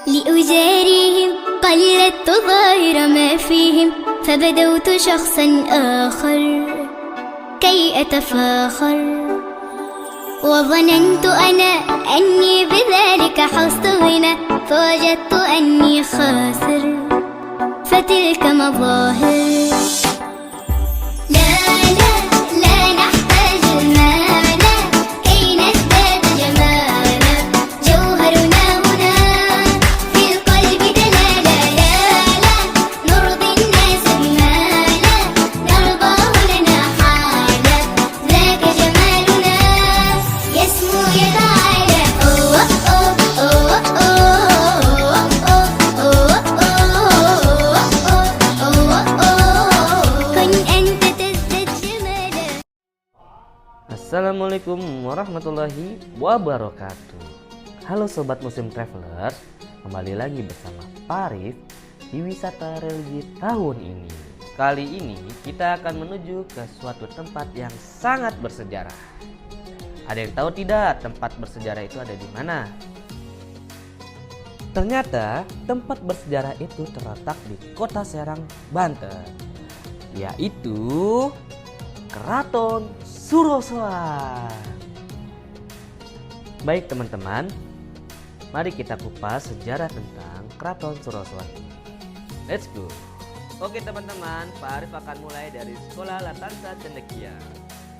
لأجاريهم قلدت ظاهر ما فيهم فبدوت شخصا آخر كي أتفاخر وظننت أنا أني بذلك حصت غنى فوجدت أني خاسر فتلك مظاهر لا لا لا نحتاج المال كي نزداد جمالا جوهرنا هنا في القلب دلالا لا لا نرضي الناس بما لا نرضاه لنا حالا ذاك جمالنا يسمو يتعالى أوه أوه أوه أوه أوه أوه كن أنت تزداد جمالا. Assalamualaikum warahmatullahi wabarakatuh. Halo Sobat Muslim Travelers, kembali lagi bersama Arif di wisata religi tahun ini. Kali ini kita akan menuju ke suatu tempat yang sangat bersejarah. Ada yang tahu tidak tempat bersejarah itu ada di mana? Ternyata tempat bersejarah itu terletak di Kota Serang, Banten, yaitu Keraton Surosoan. Baik teman-teman, mari kita kupas sejarah tentang Keraton Surosoan. Let's go. Oke teman-teman, Pak Arif akan mulai dari Sekolah Latansa Cendekia.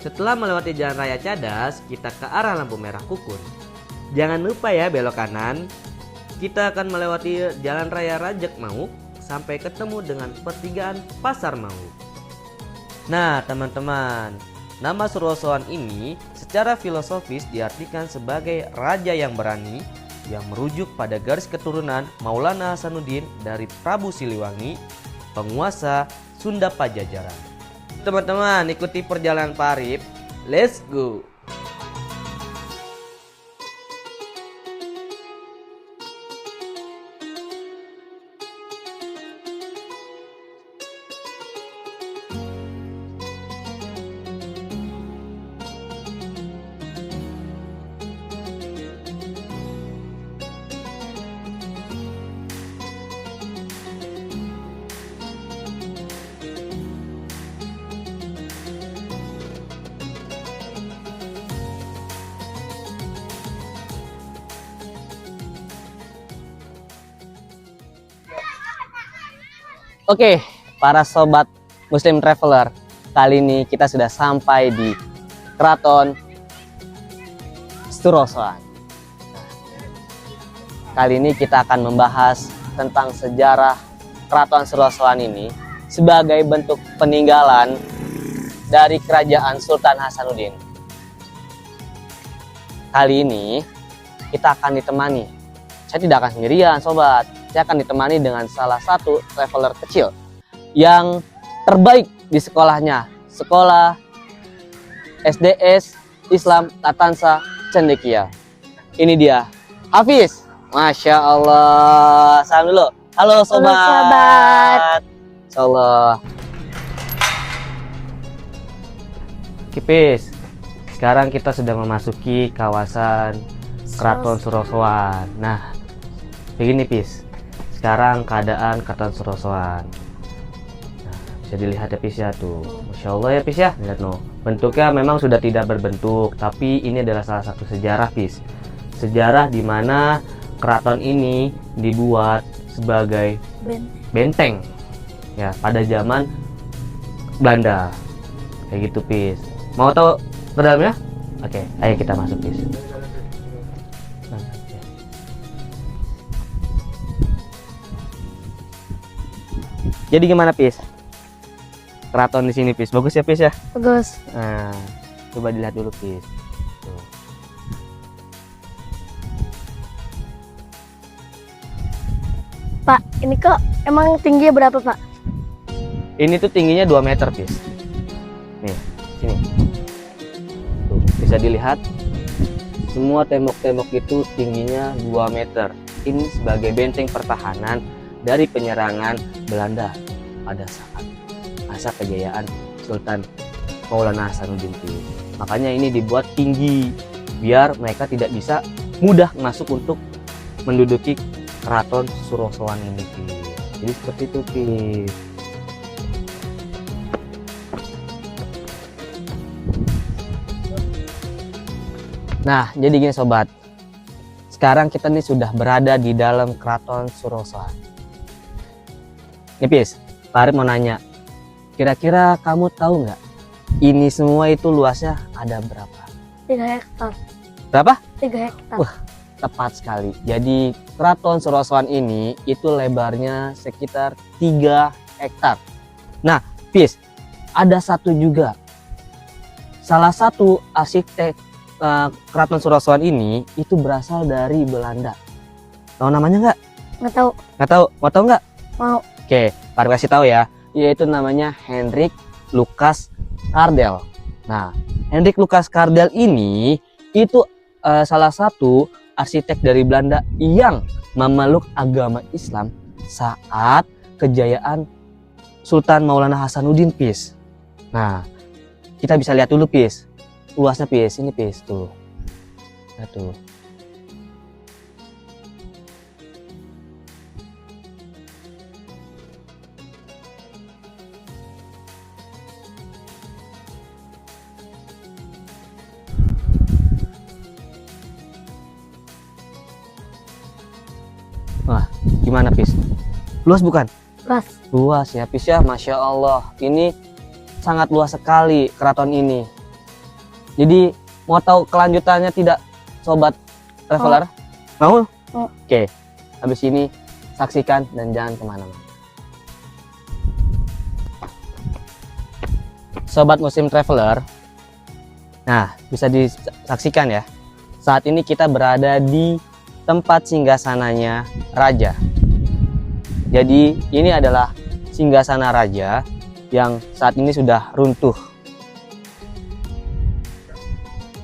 Setelah melewati Jalan Raya Cadas, kita ke arah lampu merah Kukun. Jangan lupa ya belok kanan. Kita akan melewati Jalan Raya Rajek Mauk sampai ketemu dengan pertigaan Pasar Mauk. Nah teman-teman, nama Surosoan ini secara filosofis diartikan sebagai raja yang berani, yang merujuk pada garis keturunan Maulana Hasanuddin dari Prabu Siliwangi, penguasa Sunda Pajajaran. Teman-teman, ikuti perjalanan Pak Arif. Let's go. Oke, para sobat Muslim Traveler, kali ini kita sudah sampai di Keraton Surosoan. Kali ini kita akan membahas tentang sejarah Keraton Surosoan ini sebagai bentuk peninggalan dari kerajaan Sultan Hasanuddin. Kali ini kita akan ditemani. Saya tidak akan sendirian, sobat. Saya akan ditemani dengan salah satu traveler kecil yang terbaik di sekolahnya, Sekolah SDS Islam Latansa Cendekia. Ini dia, Hafiz. Masya Allah. Salam dulu. Halo sobat. Halo sobat. Masya Allah. Kipis, sekarang kita sudah memasuki kawasan Keraton Surosoan. Nah, begini Pis. Sekarang keadaan Keraton Surosoan. Nah, bisa dilihat ya Pis ya tuh. Masya Allah ya Pis ya. Lihat no. Bentuknya memang sudah tidak berbentuk, tapi ini adalah salah satu sejarah Pis. Sejarah di mana keraton ini dibuat sebagai benteng. Ya, pada zaman Belanda. Kayak gitu Pis. Mau tahu ke dalamnya? Oke, ayo kita masuk Pis. Jadi gimana Pis? Keraton di sini Pis, bagus ya Pis ya? Bagus. Nah, coba dilihat dulu Pis. Tuh. Pak, ini kok emang tingginya berapa Pak? Ini tuh tingginya 2 meter Pis. Nih, sini. Tuh, bisa dilihat. Semua tembok-tembok itu tingginya 2 meter. Ini sebagai benteng pertahanan dari penyerangan Belanda pada saat masa kejayaan Sultan Maulana Hasanuddin. Makanya ini dibuat tinggi biar mereka tidak bisa mudah masuk untuk menduduki keraton Surosoan ini, Pis. Jadi seperti itu, Pis. Nah, jadi gini sobat. Sekarang kita nih sudah berada di dalam keraton Surosoan. Nih, Pis, Pak Arif mau nanya. Kira-kira kamu tahu nggak? Ini semua itu luasnya ada berapa? 3 hektar. Berapa? 3 hektar. Wah, tepat sekali. Jadi keraton Surosoan ini itu lebarnya sekitar 3 hektar. Nah, Pis, ada satu juga. Salah satu arsitek keraton Surosoan ini itu berasal dari Belanda. Tahu namanya nggak? Nggak tahu. Nggak tahu? Mau tahu nggak? Mau. Oke, Pak Arif kasih tahu ya. Yaitu namanya Hendrik Lucas Cardel. Nah, Hendrik Lucas Cardel ini itu salah satu arsitek dari Belanda yang memeluk agama Islam saat kejayaan Sultan Maulana Hasanuddin, Pis. Nah, kita bisa lihat dulu, Pis. Luasnya, Pis. Ini, Pis, tuh. Nah, tuh. Wah, gimana, Pis? Luas bukan? Luas. Luas ya, Pis ya. Masya Allah. Ini sangat luas sekali keraton ini. Jadi, mau tahu kelanjutannya tidak, Sobat Traveler? Mau? Oke. Habis ini, saksikan dan jangan kemana-mana. Sobat Muslim Traveler, nah, bisa disaksikan ya. Saat ini kita berada di tempat singgasananya raja. Jadi ini adalah singgasana raja yang saat ini sudah runtuh.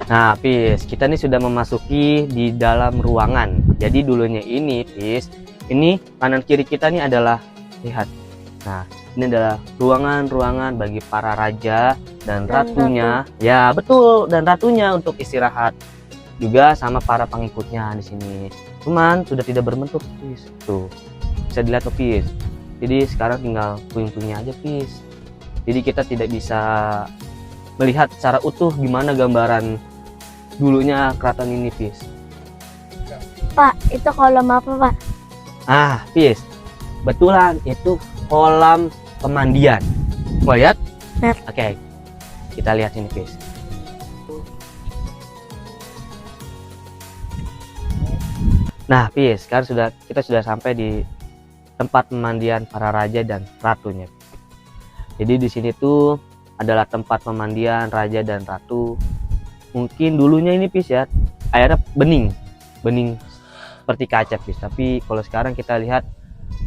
Nah, Pis, kita nih sudah memasuki di dalam ruangan. Jadi dulunya ini, Pis, ini kanan kiri kita nih adalah, lihat. Nah, ini adalah ruangan-ruangan bagi para raja dan ratunya. Ya, betul, dan ratunya untuk istirahat. Juga sama para pengikutnya di sini. Cuman sudah tidak berbentuk, Pis. Tuh. Bisa dilihat tuh, Pis. Jadi sekarang tinggal puing-puingnya aja, Pis. Jadi kita tidak bisa melihat secara utuh gimana gambaran dulunya keraton ini, Pis. Pak, itu kolam apa, Pak? Ah, Pis. Betulan itu kolam pemandian. Mau lihat? Lihat. Oke. Kita lihat ini, Pis. Nah, Pis, sekarang kita sudah sampai di tempat pemandian para raja dan ratunya. Jadi di sini tuh adalah tempat pemandian raja dan ratu. Mungkin dulunya ini, Pis ya, airnya bening seperti kaca, Pis. Tapi kalau sekarang kita lihat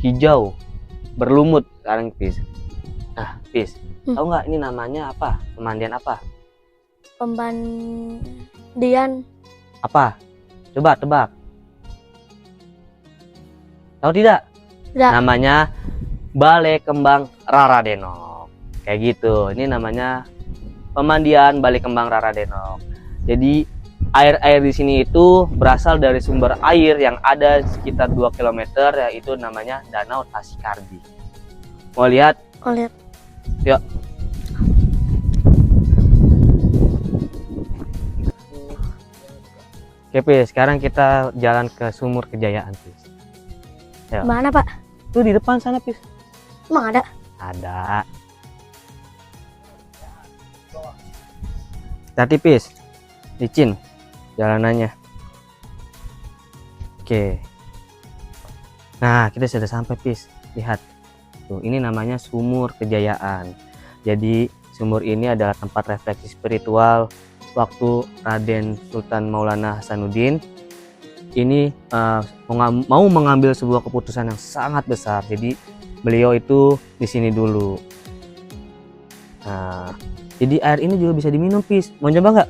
hijau, berlumut sekarang, Pis. Nah, Pis, tahu nggak ini namanya apa? Pemandian apa? Pemandian Apa? Coba tebak. Tahu tidak? Tidak. Namanya Balai Kembang Raradenok. Kayak gitu. Ini namanya pemandian Balai Kembang Raradenok. Jadi air-air di sini itu berasal dari sumber air yang ada sekitar 2 km, yaitu namanya Danau Tasikardi. Mau lihat? Oh, lihat. Yuk. Oke, Pis, sekarang kita jalan ke Sumur Kejayaan, Pis. Yuk. Mana, Pak? Tuh di depan sana, Pis. Emang ada? Ada. Hati, Pis. Licin jalanannya. Oke. Nah, kita sudah sampai, Pis. Lihat. Tuh, ini namanya Sumur Kejayaan. Jadi, sumur ini adalah tempat refleksi spiritual waktu Raden Sultan Maulana Hasanuddin ini mau mengambil sebuah keputusan yang sangat besar. Jadi, beliau itu di sini dulu. Nah, jadi air ini juga bisa diminum, Pis. Mau coba nggak?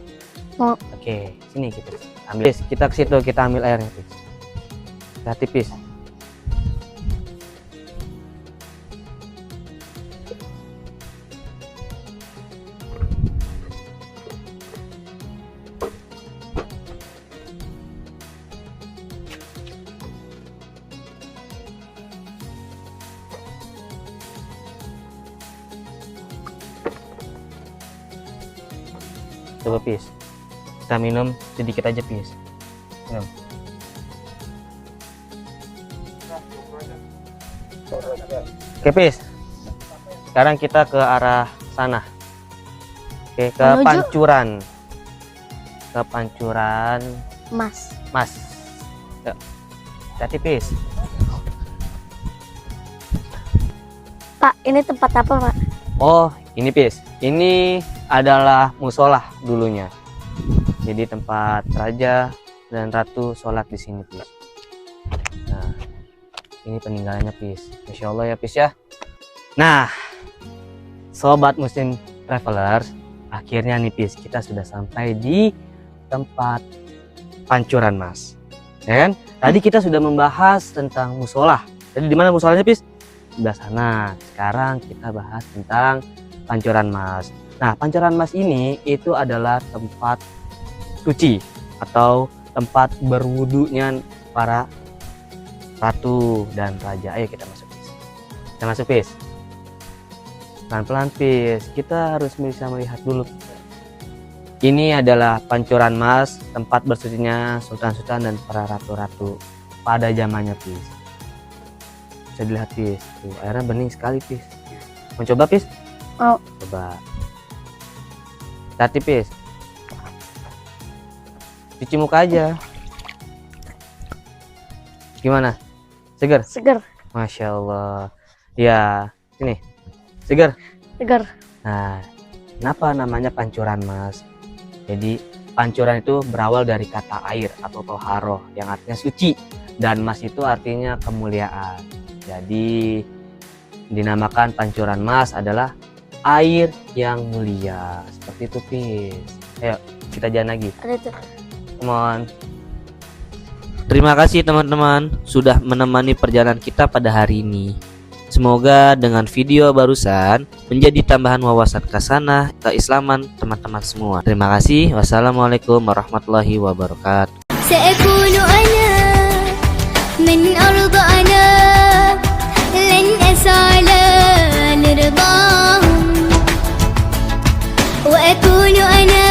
Mau. Oke, sini kita ambil. Pis, kita ke situ, kita ambil airnya, Pis. Hati, Pis. Coba Pis, kita minum sedikit aja Pis. Minum. Oke Pis, sekarang kita ke arah sana. Oke, ke Menuju? Pancuran. Ke Pancuran Mas. Mas. Yuk. Hati Pis. Pak, ini tempat apa Pak? Oh, ini Pis. Ini adalah musola dulunya. Jadi tempat raja dan ratu sholat di sini Pis. Nah, ini peninggalannya Pis. Masya Allah ya Pis ya. Nah, sobat Muslim Travelers, akhirnya nih Pis, kita sudah sampai di tempat Pancuran Mas. Ya kan? Tadi kita sudah membahas tentang musola. Jadi di mana musolanya Pis? Sebelah sana. Sekarang kita bahas tentang Pancuran Mas. Nah, Pancuran Mas ini itu adalah tempat suci atau tempat berwudunya para ratu dan raja. Ayo kita masuk Pis. Kita masuk Pis. Pelan-pelan Pis. Kita harus bisa melihat dulu. Ini adalah Pancuran Mas, tempat bersucinya sultan-sultan dan para ratu-ratu pada zamannya Pis. Bisa dilihat Pis, tuh airnya bening sekali Pis. Mau coba Pis? Mau. Coba. Hati Pis. Cuci muka aja. Gimana? Segar? Seger. Masya Allah. Ya, sini. Segar. Seger. Nah, kenapa namanya Pancuran Mas? Jadi pancuran itu berawal dari kata air atau toharoh yang artinya suci, dan mas itu artinya kemuliaan. Jadi dinamakan Pancuran Mas adalah air yang mulia. Seperti itu Pis. Ayo kita jalan lagi. Ada itu. Come on. Terima kasih teman-teman sudah menemani perjalanan kita pada hari ini. Semoga dengan video barusan menjadi tambahan wawasan khasanah keislaman teman-teman semua. Terima kasih. Wassalamualaikum warahmatullahi wabarakatuh. سأكون أنا من أرضنا لن أسعى لرضاهم وأكون أنا